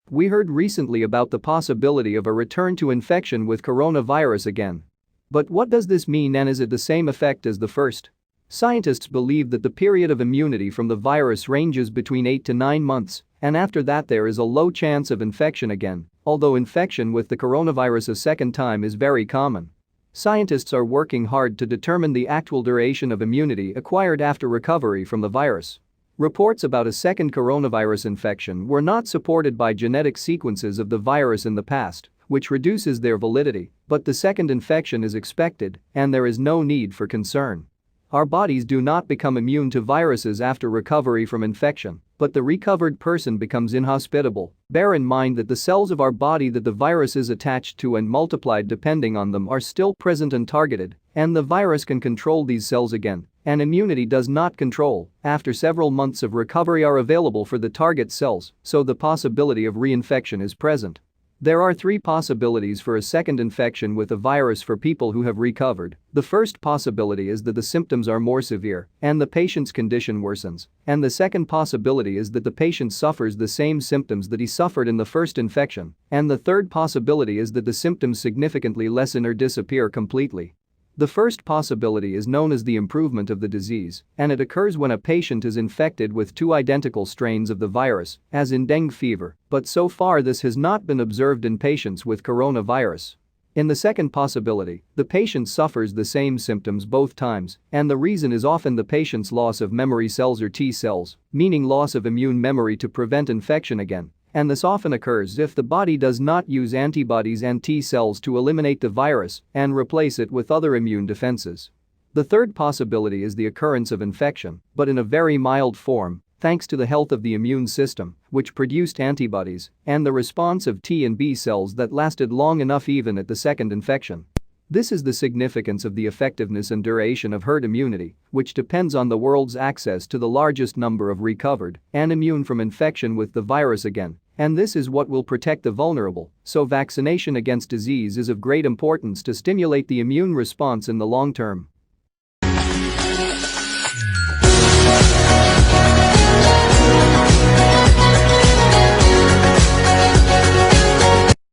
We heard recently about the possibility of a return to infection with coronavirus again. But what does this mean, and is it the same effect as the first? Scientists believe that the period of immunity from the virus ranges between 8 to 9 months, and after that there is a low chance of infection again, although infection with the coronavirus a second time is very common. Scientists are working hard to determine the actual duration of immunity acquired after recovery from the virus. Reports about a second coronavirus infection were not supported by genetic sequences of the virus in the past, which reduces their validity, but the second infection is expected, and there is no need for concern. Our bodies do not become immune to viruses after recovery from infection, but the recovered person becomes inhospitable. Bear in mind that the cells of our body that the virus is attached to and multiplied depending on them are still present and targeted, and the virus can control these cells again, and immunity does not control. After several months of recovery are available for the target cells, so the possibility of reinfection is present. There are 3 possibilities for a second infection with a virus for people who have recovered. The first possibility is that the symptoms are more severe and the patient's condition worsens, and the second possibility is that the patient suffers the same symptoms that he suffered in the first infection, and the third possibility is that the symptoms significantly lessen or disappear completely. The first possibility is known as the improvement of the disease, and it occurs when a patient is infected with 2 identical strains of the virus, as in dengue fever, but so far this has not been observed in patients with coronavirus. In the second possibility, the patient suffers the same symptoms both times, and the reason is often the patient's loss of memory cells or T cells, meaning loss of immune memory to prevent infection again. And this often occurs if the body does not use antibodies and T cells to eliminate the virus and replace it with other immune defenses. The third possibility is the occurrence of infection, but in a very mild form, thanks to the health of the immune system, which produced antibodies, and the response of T and B cells that lasted long enough even at the second infection. This is the significance of the effectiveness and duration of herd immunity, which depends on the world's access to the largest number of recovered and immune from infection with the virus again. And this is what will protect the vulnerable, so vaccination against disease is of great importance to stimulate the immune response in the long term.